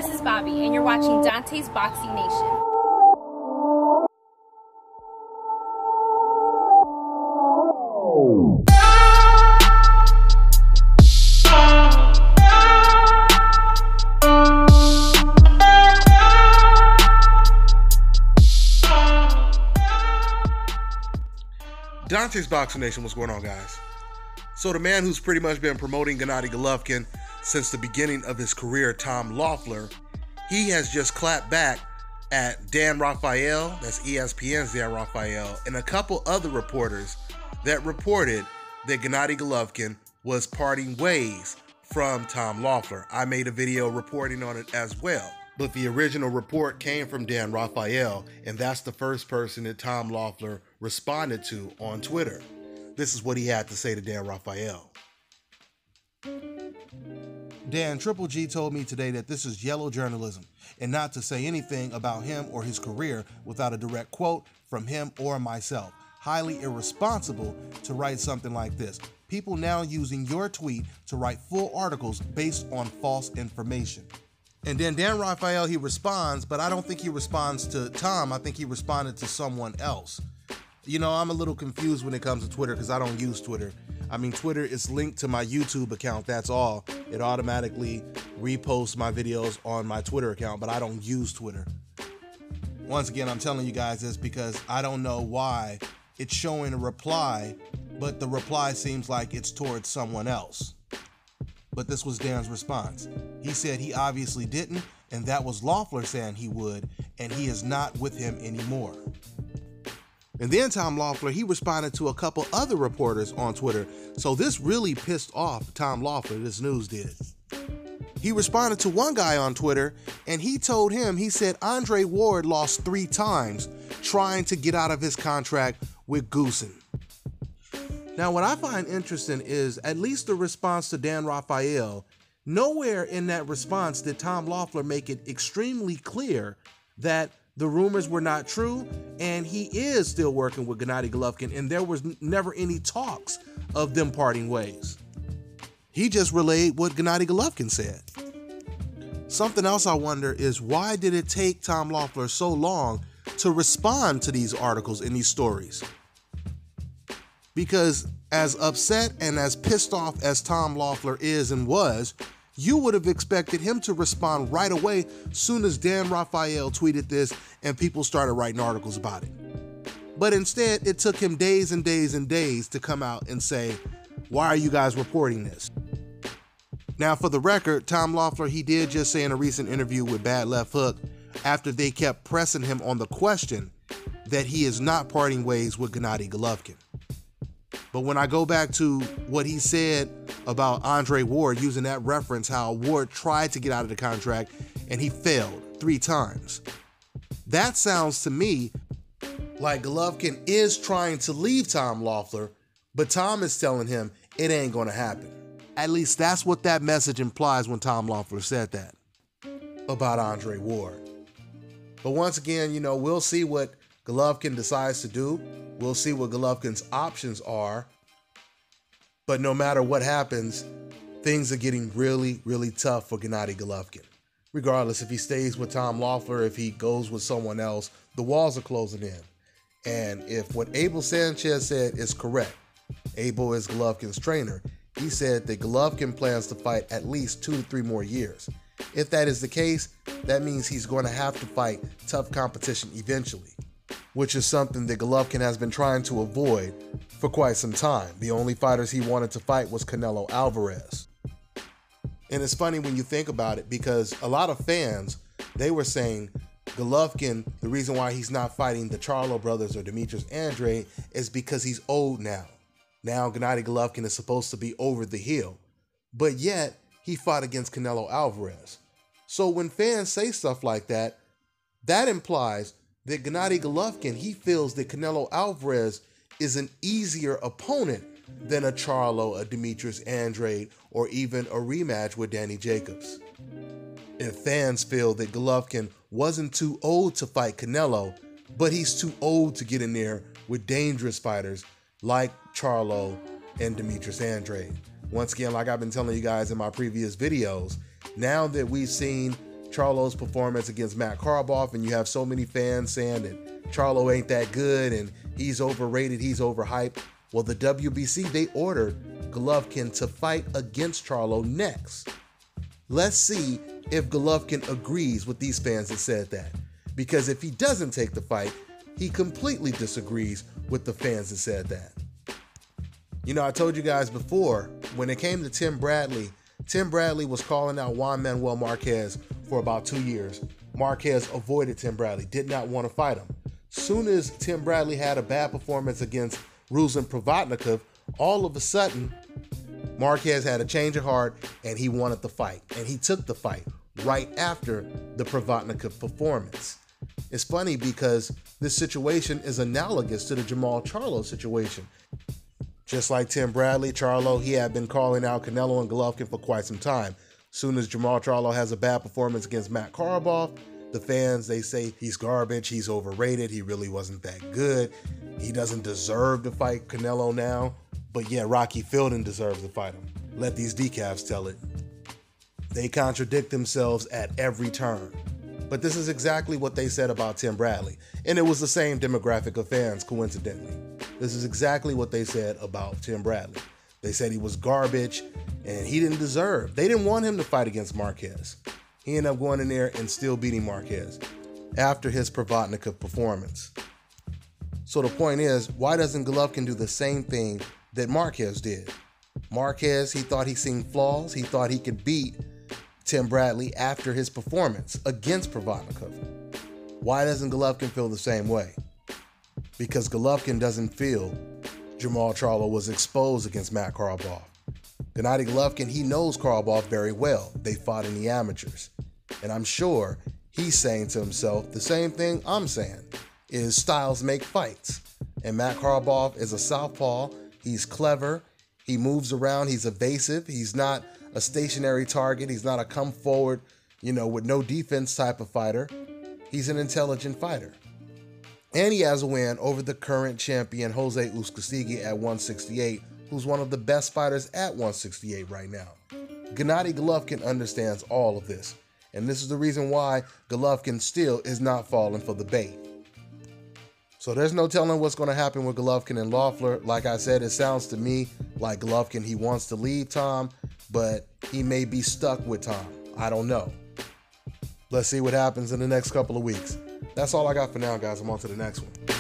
this is Bobby, and you're watching Dante's Boxing Nation. Dante's Boxing Nation, what's going on, guys? So the man who's pretty much been promoting Gennady Golovkin since the beginning of his career, Tom Loeffler, he has just clapped back at Dan Rafael, that's ESPN's Dan Rafael, and a couple other reporters that reported that Gennady Golovkin was parting ways from Tom Loeffler. I made a video reporting on it as well, but the original report came from Dan Rafael, and that's the first person that Tom Loeffler responded to on Twitter. This is what he had to say to Dan Rafael. Dan, Triple G told me today that this is yellow journalism and not to say anything about him or his career without a direct quote from him or myself. Highly irresponsible to write something like this. People now using your tweet to write full articles based on false information. And then Dan Rafael, he responds, but I don't think he responds to Tom. I think he responded to someone else. You know, I'm a little confused when it comes to Twitter because I don't use Twitter. I mean, Twitter is linked to my YouTube account, that's all. It automatically reposts my videos on my Twitter account, but I don't use Twitter. Once again, I'm telling you guys this because I don't know why it's showing a reply, but the reply seems like it's towards someone else. But this was Dan's response. He said he obviously didn't, and that was Loeffler saying he would, and he is not with him anymore. And then Tom Loeffler, he responded to a couple other reporters on Twitter. So this really pissed off Tom Loeffler, this news did. He responded to one guy on Twitter, and he told him, he said Andre Ward lost 3 times trying to get out of his contract with Goosen. Now, what I find interesting is at least the response to Dan Rafael, nowhere in that response did Tom Loeffler make it extremely clear that the rumors were not true, and he is still working with Gennady Golovkin, and there was never any talks of them parting ways. He just relayed what Gennady Golovkin said. Something else I wonder is why did it take Tom Loeffler so long to respond to these articles and these stories? Because as upset and as pissed off as Tom Loeffler is and was, you would have expected him to respond right away soon as Dan Rafael tweeted this and people started writing articles about it. But instead, it took him days and days and days to come out and say, why are you guys reporting this? Now, for the record, Tom Loeffler, he did just say in a recent interview with Bad Left Hook, after they kept pressing him on the question, that he is not parting ways with Gennady Golovkin. But when I go back to what he said about Andre Ward, using that reference, how Ward tried to get out of the contract and he failed 3 times. That sounds to me like Golovkin is trying to leave Tom Loeffler, but Tom is telling him it ain't gonna happen. At least that's what that message implies when Tom Loeffler said that about Andre Ward. But once again, you know, we'll see what Golovkin decides to do. We'll see what Golovkin's options are. But no matter what happens, things are getting really, really tough for Gennady Golovkin. Regardless if he stays with Tom Loeffler, if he goes with someone else, the walls are closing in. And if what Abel Sanchez said is correct, Abel is Golovkin's trainer, he said that Golovkin plans to fight at least 2 to 3 more years. If that is the case, that means he's going to have to fight tough competition eventually, which is something that Golovkin has been trying to avoid for quite some time. The only fighters he wanted to fight was Canelo Alvarez. And it's funny when you think about it because a lot of fans, they were saying Golovkin, the reason why he's not fighting the Charlo brothers or Demetrius Andrade is because he's old now. Now Gennady Golovkin is supposed to be over the hill, but yet he fought against Canelo Alvarez. So when fans say stuff like that, that implies that Gennady Golovkin, he feels that Canelo Alvarez is an easier opponent than a Charlo, a Demetrius Andrade, or even a rematch with Danny Jacobs. If fans feel that Golovkin wasn't too old to fight Canelo, but he's too old to get in there with dangerous fighters like Charlo and Demetrius Andrade. Once again, like I've been telling you guys in my previous videos, now that we've seen Charlo's performance against Matt Karloff, and you have so many fans saying that Charlo ain't that good and he's overrated, he's overhyped. Well, the WBC, they ordered Golovkin to fight against Charlo next. Let's see if Golovkin agrees with these fans that said that. Because if he doesn't take the fight, he completely disagrees with the fans that said that. You know, I told you guys before, when it came to Tim Bradley was calling out Juan Manuel Marquez for about 2 years. Marquez avoided Tim Bradley, did not want to fight him. Soon as Tim Bradley had a bad performance against Ruslan Provodnikov, all of a sudden, Marquez had a change of heart and he wanted the fight. And he took the fight right after the Provodnikov performance. It's funny because this situation is analogous to the Jermall Charlo situation. Just like Tim Bradley, Charlo, he had been calling out Canelo and Golovkin for quite some time. Soon as Jermall Charlo has a bad performance against Matt Karloff, the fans, they say he's garbage, he's overrated, he really wasn't that good, he doesn't deserve to fight Canelo now, but yeah, Rocky Fielding deserves to fight him. Let these decafs tell it. They contradict themselves at every turn. But this is exactly what they said about Tim Bradley. And it was the same demographic of fans, coincidentally. This is exactly what they said about Tim Bradley. They said he was garbage and he didn't deserve. They didn't want him to fight against Marquez. He ended up going in there and still beating Marquez after his Provodnikov performance. So the point is, why doesn't Golovkin do the same thing that Marquez did? Marquez, he thought he seen flaws. He thought he could beat Tim Bradley after his performance against Provodnikov. Why doesn't Golovkin feel the same way? Because Golovkin doesn't feel Jermall Charlo was exposed against Matt Karloff. Gennady Golovkin, he knows Karloff very well. They fought in the amateurs. And I'm sure he's saying to himself the same thing I'm saying, is styles make fights. And Matt Karloff is a southpaw. He's clever. He moves around. He's evasive. He's not a stationary target. He's not a come forward, with no defense type of fighter. He's an intelligent fighter. And he has a win over the current champion, Jose Uzcategui, at 168, who's one of the best fighters at 168 right now. Gennady Golovkin understands all of this. And this is the reason why Golovkin still is not falling for the bait. So there's no telling what's going to happen with Golovkin and Loeffler. Like I said, it sounds to me like Golovkin, he wants to leave Tom, but he may be stuck with Tom. I don't know. Let's see what happens in the next couple of weeks. That's all I got for now, guys. I'm on to the next one.